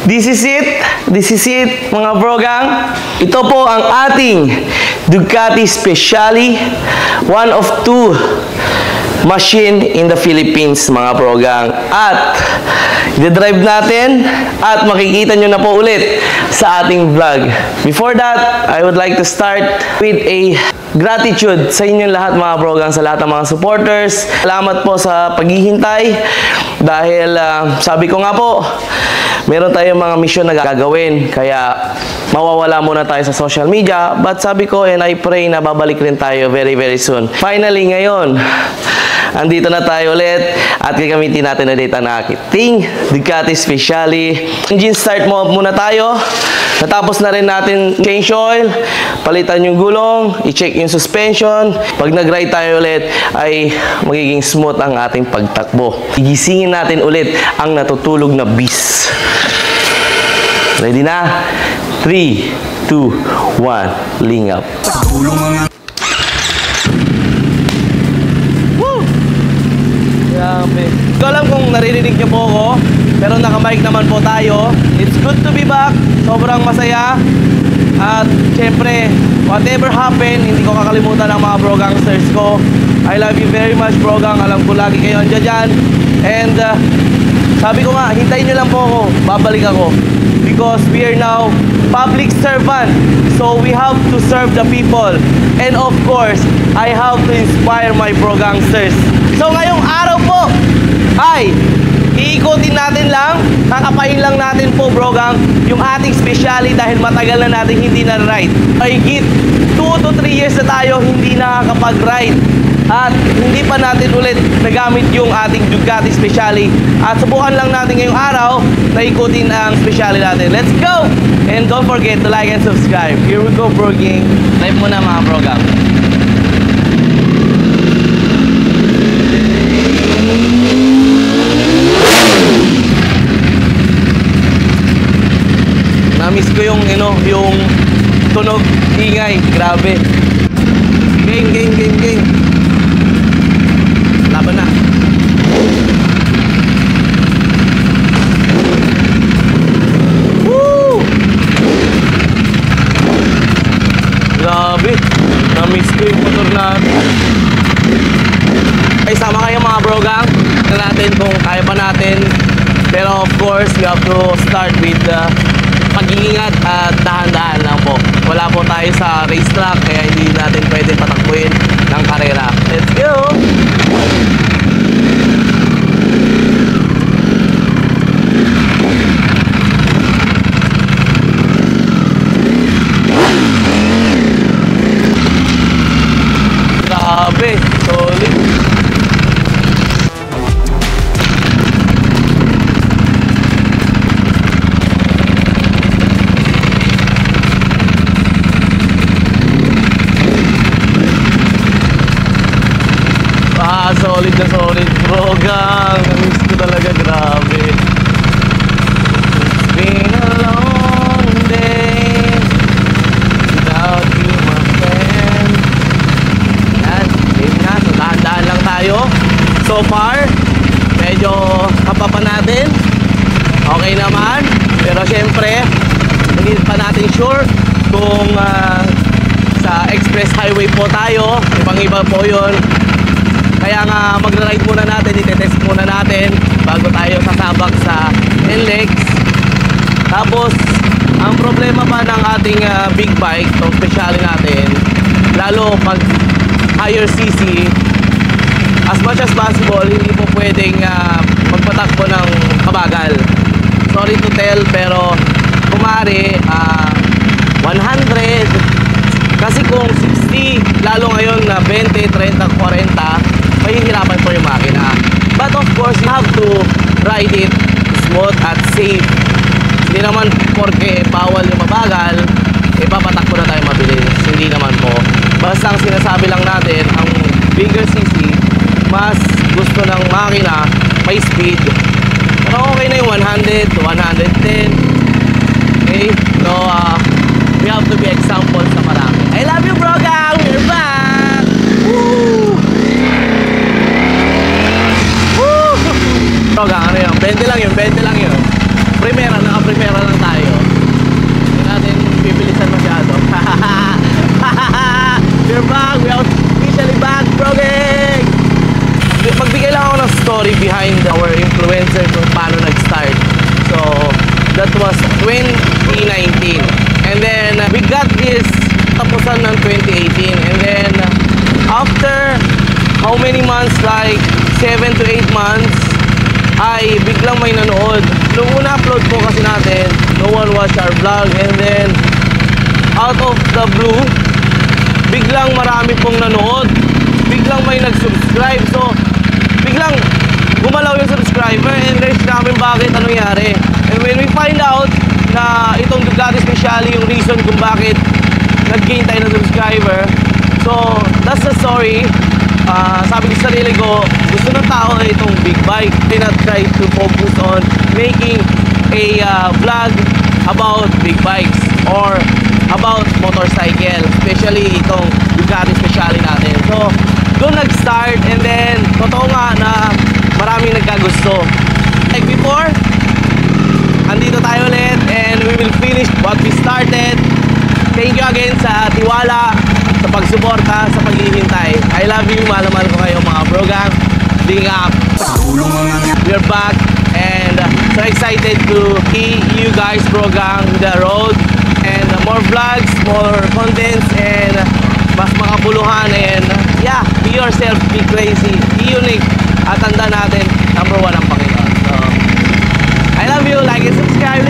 This is it mga brogang. Ito po ang ating Ducati Speciale, one of two machine in the Philippines mga brogang. At i-drive natin at makikita nyo na po ulit sa ating vlog. Before that, I would like to start with a gratitude sa inyong lahat mga brogang, sa lahat ng mga supporters. Salamat po sa paghihintay dahil sabi ko nga po, meron tayong mga mission na gagawin, kaya mawawala muna tayo sa social media. But sabi ko, and I pray na babalik rin tayo very very soon. Finally ngayon, andito na tayo ulit at gagamitin natin ulit ang ating Ducati Speciale. Engine start muna tayo. Natapos na rin natin change oil, palitan yung gulong, i-check yung suspension. Pag nag-ride tayo ulit ay magiging smooth ang ating pagtakbo. Igisingin natin ulit ang natutulog na beast. Ready na? 3, 2, 1, lingap. Woo! Grabe. Hindi ko alam kung naririnig niyo po ako, pero naka-mic naman po tayo. It's good to be back. Sobrang masaya. At syempre, whatever happen, hindi ko kakalimutan ang mga brogangsters ko. I love you very much, brogang. Alam ko lagi kayo andyan dyan. And sabi ko nga, hintayin nyo lang po ako. Babalik ako. Because we are now public servant. So we have to serve the people. And of course, I have to inspire my brogangsters. So ngayong araw po ay iikutin natin lang, kakapain lang natin po brogang yung ating Speciale dahil matagal na natin hindi na-ride. Higit 2 to 3 years na tayo hindi nakakapag-ride. At hindi pa natin ulit nagamit yung ating Ducati Speciale. At subukan lang natin ngayong araw na ikutin ang Speciale natin. Let's go! And don't forget to like and subscribe. Here we go, bro gang. Live muna mga brogang. Na-miss ko yung, yung tunog, ingay. Grabe. Gang, gang, gang, gang. Laban na. Woo! Grabe. Na-miss ko yung motor natin. Ay, sama kayo mga brogang. Tignan natin kung kaya pa natin. Pero of course, we have to start with pag-iingat at dahan-dahan lang po. Wala po tayo sa racetrack, kaya hindi natin pwede patakbuhin ng karera. Let's go! Grabe, solid. Solid na solid, brogang. Namiss ko talaga, grabe. It's been a long day without you, my friend. Yan, game na. So, dahan-dahan lang tayo. So far, medyo kapa pa natin. Okay naman. Pero syempre, hindi pa natin sure kung sa express highway po tayo. Ibang-iba po yun. Kaya nga magra-ride muna natin, itetest muna natin bago tayo sasabak sa NLEX. Tapos, ang problema pa ng ating big bike, itong Speciale natin, lalo pag higher CC, as much as possible, hindi po pwedeng magpatakbo ng kabagal. Sorry to tell, pero kumari 100, kasi kung 60, lalo ngayon na 20, 30, 40, mahihirapan po yung makina. But of course, you have to ride it smooth at safe. Hindi naman porque bawal yung mabagal, papatakbo na tayo mabilis. Hindi naman po. Basta ang sinasabi lang natin, ang bigger CC, mas gusto ng makina, may speed. Pero okay na yung 100 to 110. Okay? So, we have to be example sa marami. I love you, brogang! We're back! Woo! Woo! Brogang, ano yun? 20 lang yun, 20 lang yun. Primera, naka-primera that was 2019. And then we got this tapusan ng 2018. And then after how many months, like 7 to 8 months, ay biglang may nanood. Nung una upload po kasi natin, no one watched our vlog. And then out of the blue, biglang marami pong nanood, biglang may nag-subscribe. So biglang gumalaw yung subscriber, and reach namin bakit, anong nangyari. And when we find out na itong Ducati Speciale yung reason kung bakit nag-gain tayo ng subscriber, so that's the story. Sabi ko sa sarili ko, gusto ng tao na itong big bike. They not try to focus on making a vlog about big bikes or about motorcycle, especially itong Ducati Speciale natin. So doon nag-start, and then totoo nga na maraming nagkagusto. Like before, andito tayo ulit, and we will finish what we started. Thank you again sa tiwala, sa pagsuporta, sa paghihintay. I love you, mahal ko kayo mga brogang. Big up! We're back, and so excited to see you guys brogang the road, and more vlogs, more contents, and mas makabuluhan, and yeah, be yourself, be crazy, be unique, at tanda natin, number 1 ang Panginoon. So, I love you, like and subscribe.